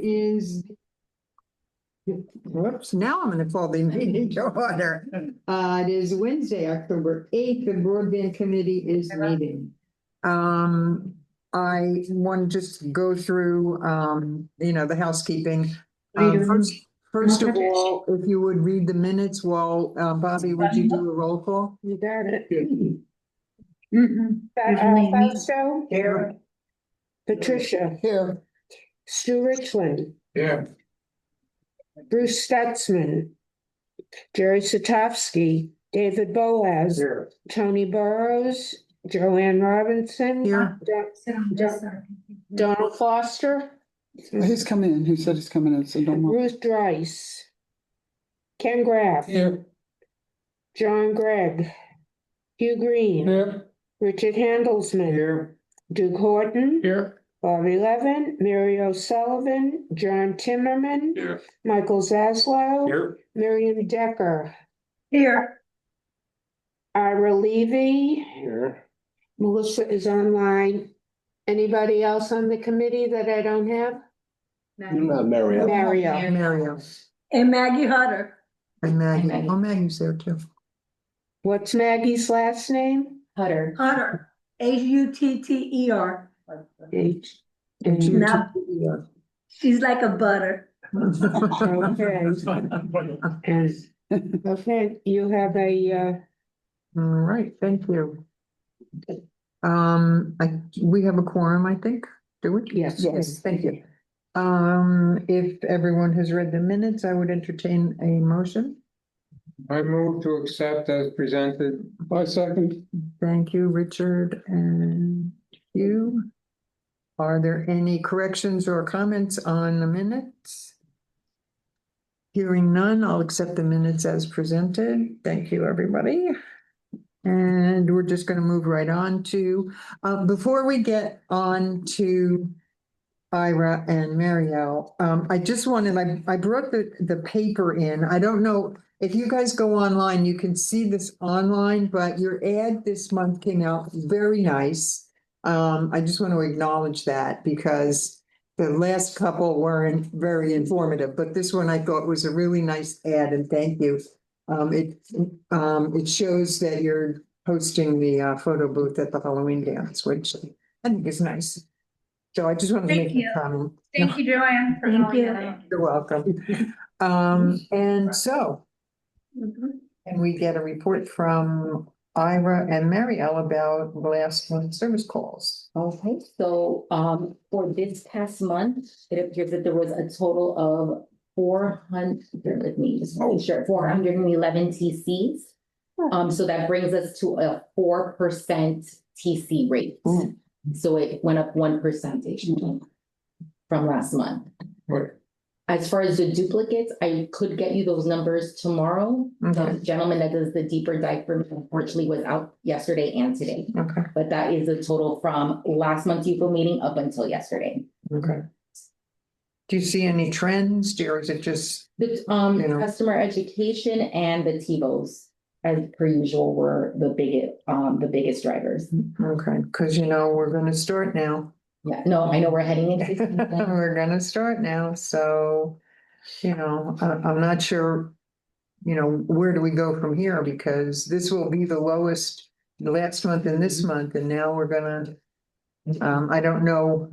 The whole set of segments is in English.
is, whoops, now I'm gonna call the meeting to order. It is Wednesday, October 8th. The Broadband Committee is meeting. I want to just go through, the housekeeping. First of all, if you would read the minutes, well, Bobby, would you do a roll call? You got it. Mm-hmm. Fausto? Here. Patricia? Here. Stu Richland? Yeah. Bruce Stutzman? Jerry Satofsky? David Boaz? Here. Tony Burrows? Joanne Robinson? Here. Donald Foster? He's coming in. He said he's coming in, so don't worry. Ruth Dreiss? Ken Graff? Here. John Gregg? Hugh Green? Here. Richard Handelsman? Here. Duke Horton? Here. Bobby Levin, Mary O'Sullivan, John Timmerman, Here. Michael Zaslow, Here. Miriam Decker, Here. Ira Levy, Here. Melissa is online. Anybody else on the committee that I don't have? Not Mario. Mario. Mario. And Maggie Hutter. And Maggie. Oh, Maggie's there too. What's Maggie's last name? Hutter. Hutter. H. Now, she's like a butter. Okay. And, okay, you have a, All right, thank you. We have a quorum, I think, do we? Yes. Thank you. If everyone has read the minutes, I would entertain a motion. I move to accept as presented. I second. Thank you, Richard and you. Are there any corrections or comments on the minutes? Hearing none, I'll accept the minutes as presented. Thank you, everybody. And we're just going to move right on to, before we get on to Ira and Marielle, I just wanted, I brought the paper in. I don't know if you guys go online, you can see this online, but your ad this month came out very nice. I just want to acknowledge that because the last couple weren't very informative, but this one I thought was a really nice ad, and thank you. It shows that you're hosting the photo booth at the Halloween dance, which I think is nice. So I just wanted to make a comment. Thank you, Joanne. Thank you. You're welcome. And so, can we get a report from Ira and Marielle about last month's service calls? Okay, so for this past month, it appears that there was a total of 411 TCs. So that brings us to a 4% TC rate. So it went up 1% from last month. Right. As far as the duplicates, I could get you those numbers tomorrow. Okay. The gentleman that does the deeper dive for me unfortunately was out yesterday and today. Okay. But that is a total from last month's UFO meeting up until yesterday. Okay. Do you see any trends, or is it just? The customer education and the TiVos, as per usual, were the biggest drivers. Okay, because we're gonna start now. Yeah, no, I know we're heading into. We're gonna start now, so, I'm not sure, where do we go from here? Because this will be the lowest last month and this month, and now we're gonna, I don't know,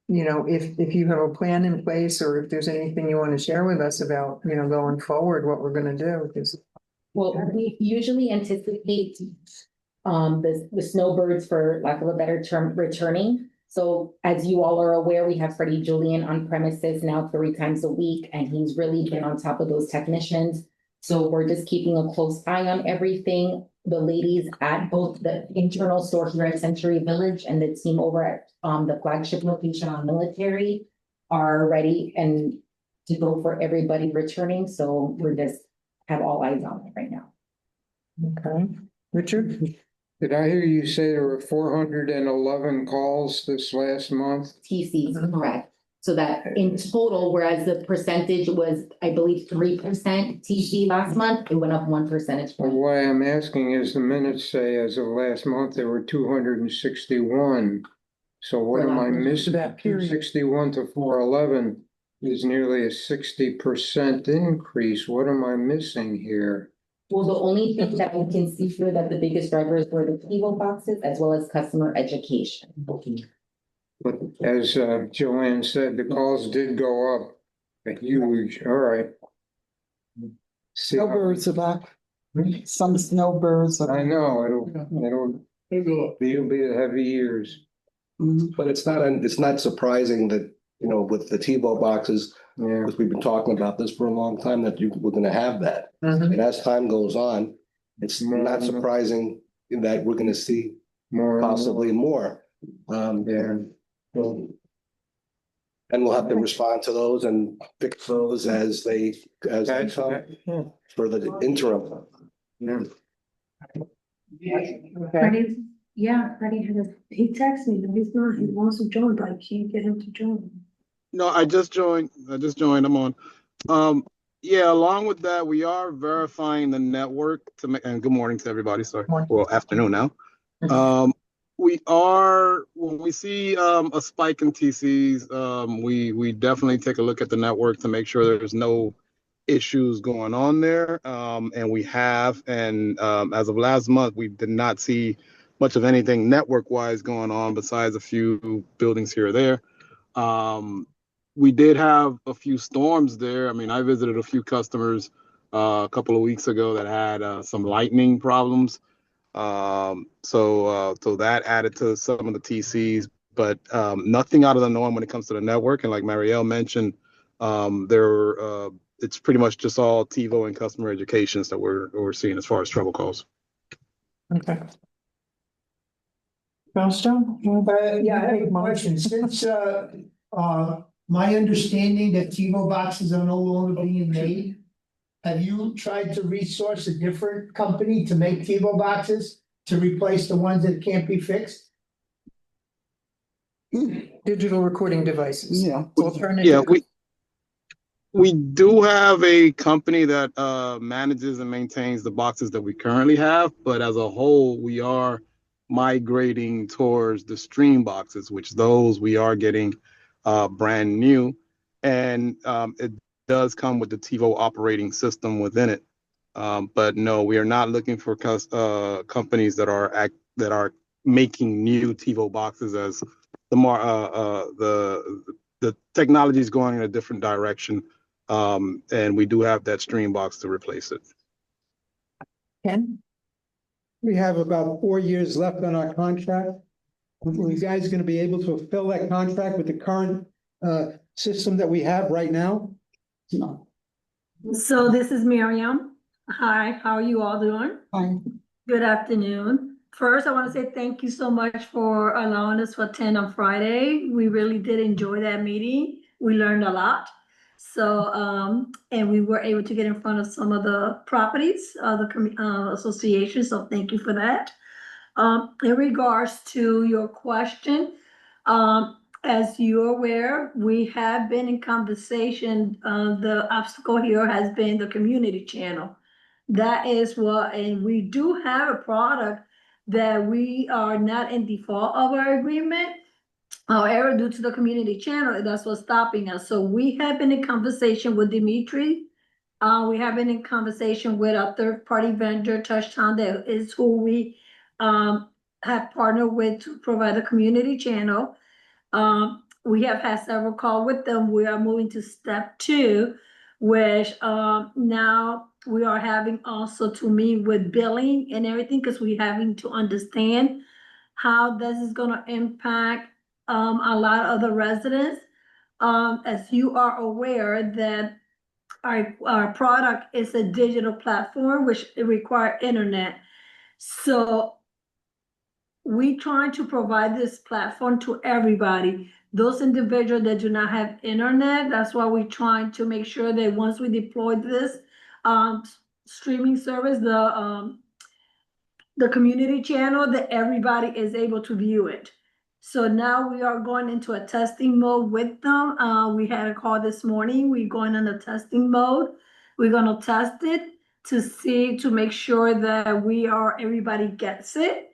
if you have a plan in place or if there's anything you want to share with us about, going forward, what we're gonna do, because. Well, we usually anticipate the snowbirds, for lack of a better term, returning. So as you all are aware, we have Freddie Julian on premises now 3 times a week, and he's really been on top of those technicians. So we're just keeping a close eye on everything. The ladies at both the internal store here at Century Village and the team over at the flagship location on Military are ready and to go for everybody returning. So we're just have all eyes on it right now. Okay, Richard? Did I hear you say there were 411 calls this last month? TCs, correct. So that in total, whereas the percentage was, I believe, 3% TC last month, it went up 1 percentage Well, point. why I'm asking is the minutes say as of last month, there were 261. So what am I missing? That period. 261 to 411. is nearly a 60% increase. What am I missing here? Well, the only thing that we can see here that the biggest drivers were the TiVo boxes as well as customer education. But as Joanne said, the calls did go up. A huge, all right. See, Snowbirds are back. Some snowbirds are. I know, it'll be a heavy years. Mhm. But it's not surprising that, you know, with the TiVo boxes, Yeah. because we've been talking about this for a long time, that we're gonna have that. Mhm. And as time goes on, it's not surprising that we're gonna see More and possibly more. Yeah. So- And we'll have to respond to those and fix those as they come for the interim. Yeah. Freddie, yeah, Freddie he texted me, and he's not, he wants to join, but I can't get him to join. No, I just joined. I'm on. Yeah, along with that, we are verifying the network to make, and good morning to everybody. Sorry. Morning. Well, afternoon now. We are, when we see a spike in TCs, we definitely take a look at the network to make sure there's no issues going on there. And we have, and as of last month, we did not see much of anything network-wise going on besides a few buildings here or there. We did have a few storms there. I mean, I visited a few customers a couple of weeks ago that had some lightning problems. So that added to some of the TCs, but nothing out of the norm when it comes to the network. And like Marielle mentioned, it's pretty much just all TiVo and customer educations that we're seeing as far as trouble calls. Okay. Brownstone? Yeah, I have a question. Since, my understanding that TiVo boxes are no longer being made, have you tried to resource a different company to make TiVo boxes to replace the ones that can't be fixed? Digital recording devices. Yeah. Alternative. Yeah, we do have a company that manages and maintains the boxes that we currently have, but as a whole, we are migrating towards the stream boxes, which those we are getting brand new, and it does come with the TiVo operating system within it. But no, we are not looking for companies that are making new TiVo boxes, as the technology is going in a different direction, and we do have that stream box to replace it. Ken? We have about 4 years left on our contract. Are you guys going to be able to fulfill that contract with the current system that we have right now? No. So this is Miriam. Hi, how are you all doing? Fine. Good afternoon. First, I want to say thank you so much for allowing us to attend on Friday. We really did enjoy that meeting. We learned a lot. So, and we were able to get in front of some of the properties, the association, so thank you for that. In regards to your question, as you're aware, we have been in conversation, the obstacle here has been the community channel. That is what, and we do have a product that we are not in default of our agreement. However, due to the community channel, that's what's stopping us. So we have been in conversation with Dimitri. We have been in conversation with a third-party vendor, Touchdown, that is who we have partnered with to provide a community channel. We have had several calls with them. We are moving to step 2, which now we are having also to meet with billing and everything, because we're having to understand how this is gonna impact a lot of the residents. As you are aware that our product is a digital platform, which require internet. So we trying to provide this platform to everybody. Those individuals that do not have internet, that's why we're trying to make sure that once we deploy this streaming service, the community channel, that everybody is able to view it. So now we are going into a testing mode with them. We had a call this morning. We're going in a testing mode. We're gonna test it to make sure that everybody gets it.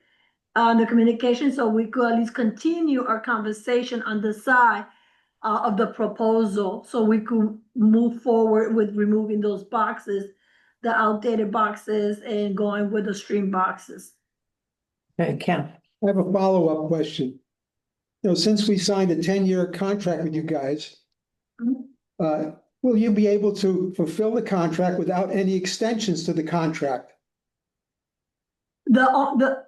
The communication, so we could at least continue our conversation on the side of the proposal, so we could move forward with removing those boxes, the outdated boxes, and going with the stream boxes. Okay, Ken. I have a follow-up question. You know, since we signed a 10-year contract with you guys, will you be able to fulfill the contract without any extensions to the contract?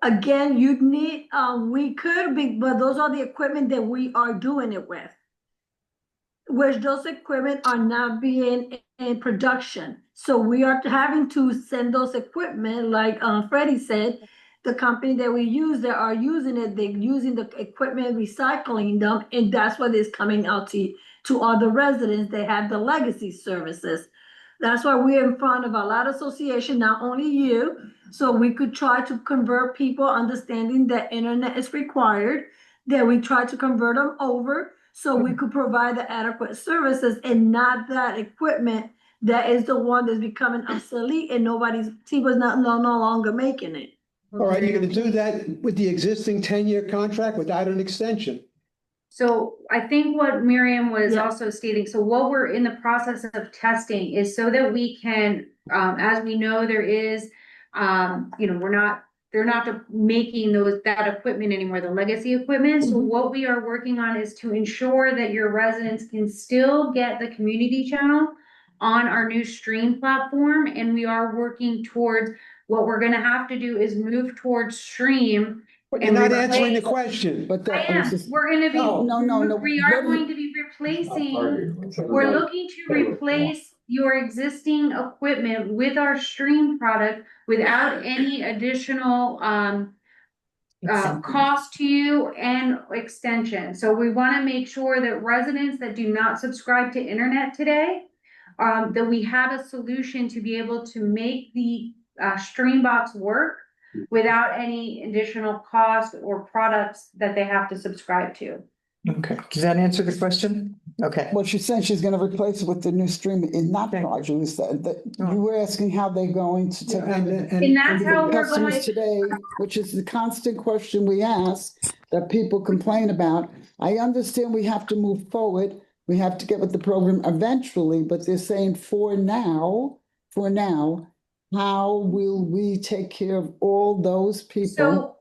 Again, you'd need, we could be, but those are the equipment that we are doing it with. Which those equipment are not being in production. So we are having to send those equipment, like Freddie said, the company that we use, that are using it, they're using the equipment, recycling them, and that's what is coming out to all the residents. They have the legacy services. That's why we're in front of a lot of association, not only you, so we could try to convert people, understanding that internet is required, that we try to convert them over, so we could provide the adequate services and not that equipment that is the one that's becoming obsolete and TiVo's no longer making it. All right, you're gonna do that with the existing 10-year contract without an extension? So I think what Miriam was Yeah. also stating, so what we're in the process of testing is so that we can, as we know, there is, they're not making that equipment anymore, the legacy equipment. So what we are working on is to ensure that your residents can still get the community channel on our new stream platform. And we are working towards, what we're gonna have to do is move towards stream. But you're not answering the question. But I that am, was just, we're gonna be, no. we are going to be replacing, we're looking to replace your existing equipment with our stream product without any additional, cost to you and extension. So we wanna make sure that residents that do not subscribe to internet today, that we have a solution to be able to make the, stream box work without any additional cost or products that they have to subscribe to. Okay, does that answer the question? Okay. well, she's saying she's gonna replace it with the new stream in that Okay. project. You said that you were asking how they're going to take And that's how we're customers gonna, today, which is the constant question we ask that people complain about. I understand we have to move forward. We have to get with the program eventually, but they're saying for now, how will we take care of all those people?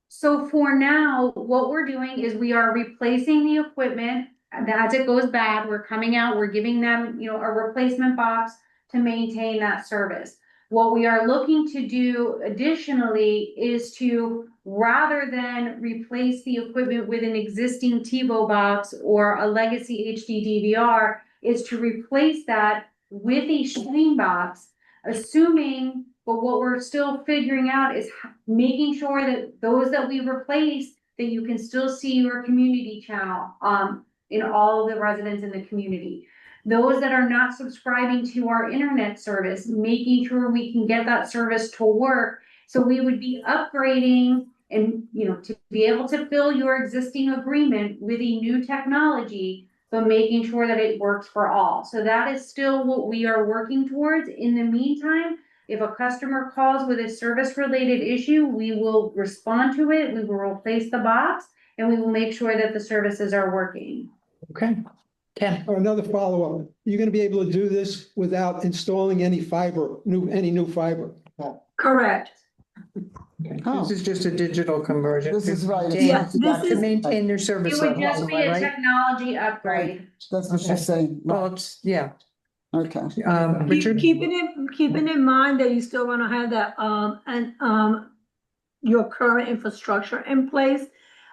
so for now, what we're doing is we are replacing the equipment. As it goes bad, we're coming out, we're giving them, a replacement box to maintain that service. What we are looking to do additionally is to, rather than replace the equipment with an existing TiVo box or a legacy HD DVR, is to replace that with a stream box, assuming, but what we're still figuring out is making sure that those that we replace, that you can still see your community channel, in all of the residents in the community. Those that are not subscribing to our internet service, making sure we can get that service to work. So we would be upgrading and, to be able to fill your existing agreement with a new technology, but making sure that it works for all. So that is still what we are working towards. In the meantime, if a customer calls with a service-related issue, we will respond to it, we will replace the box, and we will make sure that the services are working. Okay. Ken. Another follow-up. You're gonna be able to do this without installing any new fiber? Correct. Oh. This is just a digital conversion. This is right. Yeah, this To is- maintain their It service would level, just be a right? technology upgrade. That's what she's saying. Well, it's, yeah. Okay. Richard? Keeping in mind that you still wanna have that, your current infrastructure in place.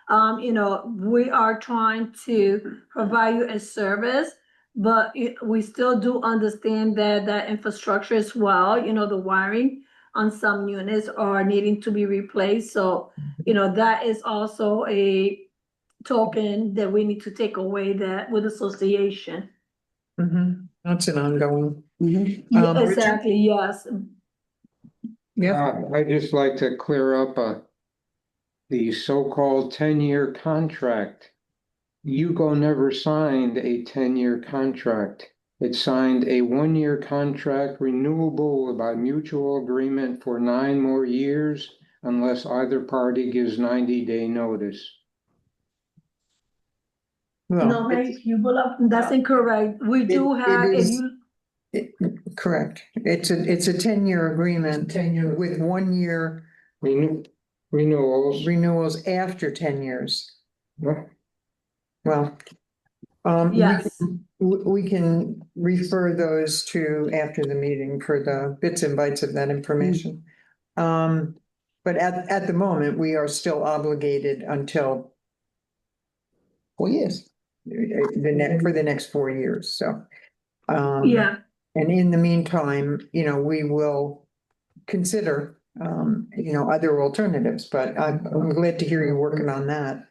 We are trying to provide you a service, but we still do understand that infrastructure as well, the wiring on some units are needing to be replaced. So, that is also a token that we need to take away that with association. That's an ongoing. Yeah, Richard? exactly, yes. Yeah, I'd just like to clear up the so-called 10-year contract. UCO never signed a 10-year contract. It signed a 1-year contract renewable by mutual agreement for 9 more years unless either party gives 90-day notice. Well, No, Mary, you will up, that's incorrect. We do It- it have, if is- you, correct. It's a 10-year agreement. 10-year. With 1 year Renewals. renewals after 10 years. Yeah. Well, yes, we can refer those to after the meeting for the bits and bytes of that information. But at the moment, we are still obligated until 4 years. For the next 4 years, so. yeah, And in the meantime, we will consider, other alternatives, but I'm glad to hear you're working on that.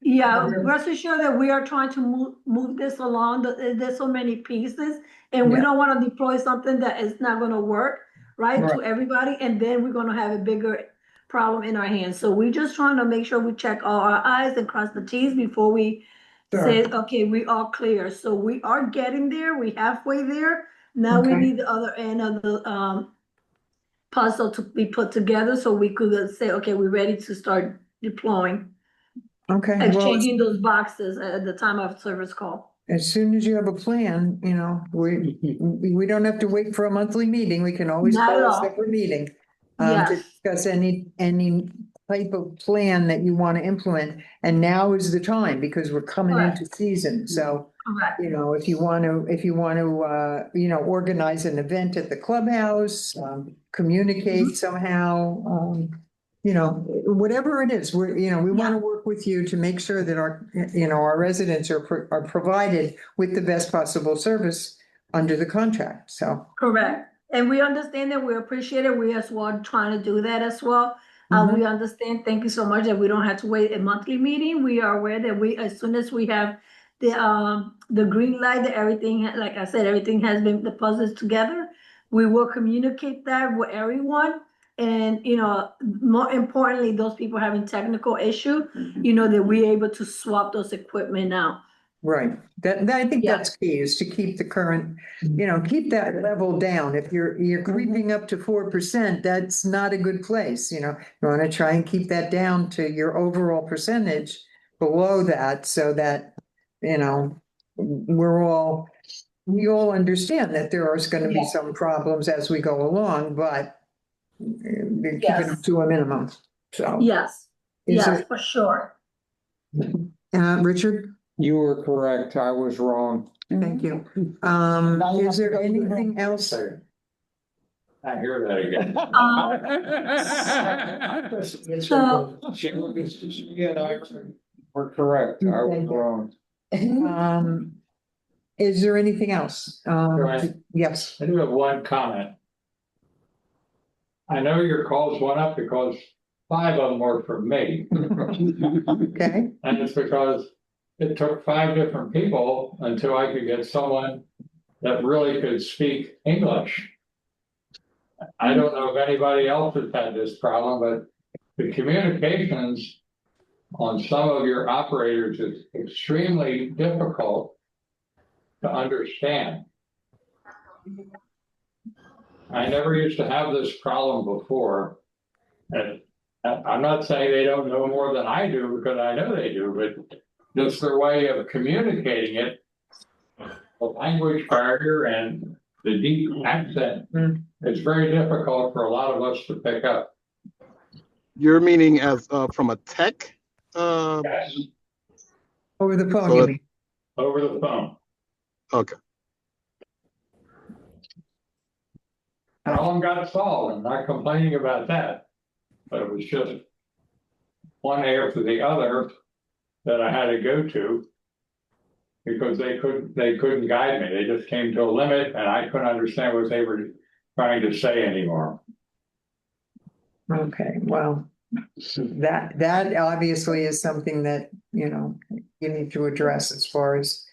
yeah, rest assured that we are trying to move this along, there's so many pieces. And we Yeah. don't wanna deploy something that is not gonna work, right, Right. to everybody, and then we're gonna have a bigger problem in our hands. So we're just trying to make sure we check all our i's and cross the t's before we say, okay, we are clear. So we are getting there, we halfway there. Now we Okay. need the other end of the puzzle to be put together, so we could say, okay, we're ready to start deploying, Okay, well, exchanging those boxes at the time of service call. as soon as you have a plan, we don't have to wait for a monthly meeting. We can always Not at call a all. separate meeting. To Yes, discuss any type of plan that you want to implement. And now is the time because we're coming into season. So, correct. if you want to, organize an event at the clubhouse, communicate somehow, whatever it is, we want to work with you to make sure that our residents are provided with the best possible service under the contract. So, Correct. And we understand that, we appreciate it. We as well trying to do that as well. We understand, thank you so much, that we don't have to wait a monthly meeting. We are aware that as soon as we have the green light, that everything, like I said, everything has been, the puzzles together. We will communicate that with everyone. And, more importantly, those people having technical issue, that we're able to swap those equipment out. right, I think Yeah. that's key, is to keep the current, keep that level down. If you're creeping up to 4%, that's not a good place, you want to try and keep that down to your overall percentage below that, so that, we all understand that there are going to be some problems as we go along, but keep it to a minimum, so. Yes, Is yes, there- for sure. Richard? You were correct. I was wrong. Thank you. Now you have Is to there go to the anything else? I hear that again. So, We're correct. I was wrong. Is there anything else? Joanne? Yes. I do have one comment. I know your calls went up because 5 of them were from me. Okay, And it's because it took 5 different people until I could get someone that really could speak English. I don't know if anybody else has had this problem, but the communications on some of your operators is extremely difficult to understand. I never used to have this problem before. And I'm not saying they don't know more than I do, because I know they do, but just their way of communicating it, the language barrier and the deep accent, it's very difficult for a lot of us to pick up. You're meaning as from a tech? Yes, over the phone, So you it- mean? over the phone. Okay. Problem got solved. I'm not complaining about that. But it was just one after the other that I had to go to. Because they couldn't guide me. They just came to a limit and I couldn't understand what they were trying to say anymore. Okay, well, that obviously is something that, you need to address as far as,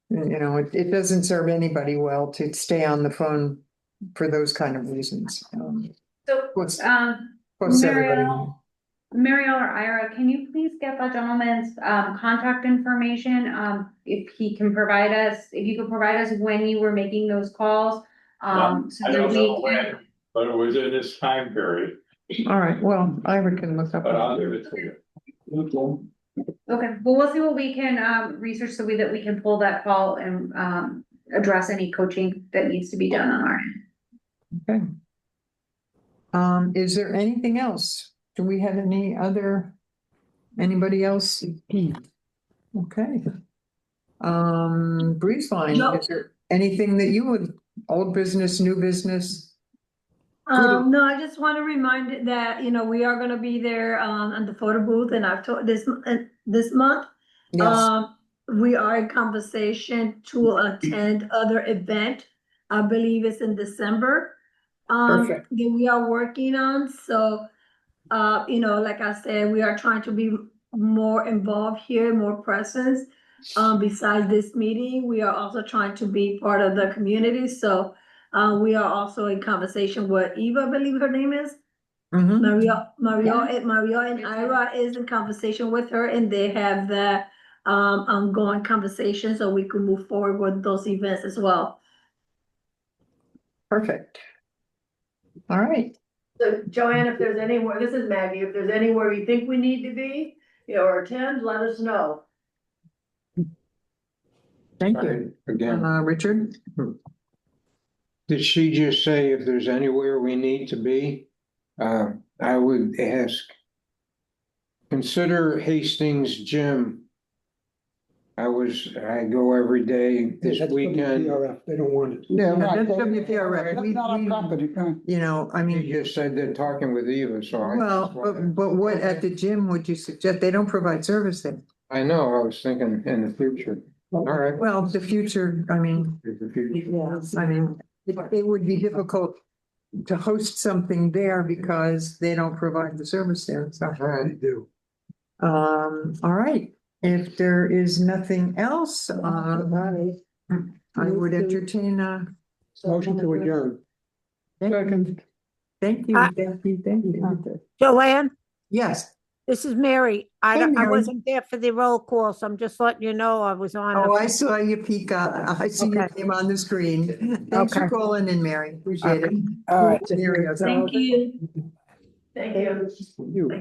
it doesn't serve anybody well to stay on the phone for those kind of reasons. So, What's everybody? Mariel or Ira, can you please get that gentleman's contact information? If you could provide us when you were making those calls. So I that don't we know can. when, but it was in this time period. All right, well, Ira can look up. But I'll give it to you. Okay, well, we'll see what we can, research so that we can pull that call and, address any coaching that needs to be done on our end. Okay. Is there anything else? Do we have anybody else? Okay. Breeze line, No. is there anything that you would, old business, new business? No, I just want to remind it that, we are gonna be there, at the photo booth in October, this month. Yes, We are in conversation to attend other event. I believe it's in December. Perfect. That we are working on, so, like I said, we are trying to be more involved here, more presence. Besides this meeting, we are also trying to be part of the community, so, we are also in conversation with Eva, I believe her name is. Mhm. Mario and Ira is in conversation with her, and they have the ongoing conversation, so we can move forward with those events as well. Perfect. All right, So Joanne, if there's anywhere, this is Maggie, if there's anywhere you think we need to be, or attend, let us know. thank you. Again, Richard? did she just say if there's anywhere we need to be? I would ask, consider Hastings Gym. I go every day this That's weekend. WPRF, they don't want it. Yeah, Yeah, right. that's WPRF. That's not our property, right? I mean, You just said they're talking with Eva, so I. well, but what at the gym would you suggest? They don't provide service there. I know, I was thinking in the future. All right. Well, the future, I mean, it would be difficult to host something there because they don't provide the service there, so. They do. All right, if there is nothing else, I would entertain a. Motion to adjourn. Second. Thank you, thank you. Joanne, Yes, this is Mary. Hey, I Mary. wasn't there for the roll call, so I'm just letting you know I was on. oh, I saw you peek up, I see your Okay. name on the screen. Thanks for Okay. calling in, Mary, appreciate it. All right. There we go. Thank you. Thank you. You.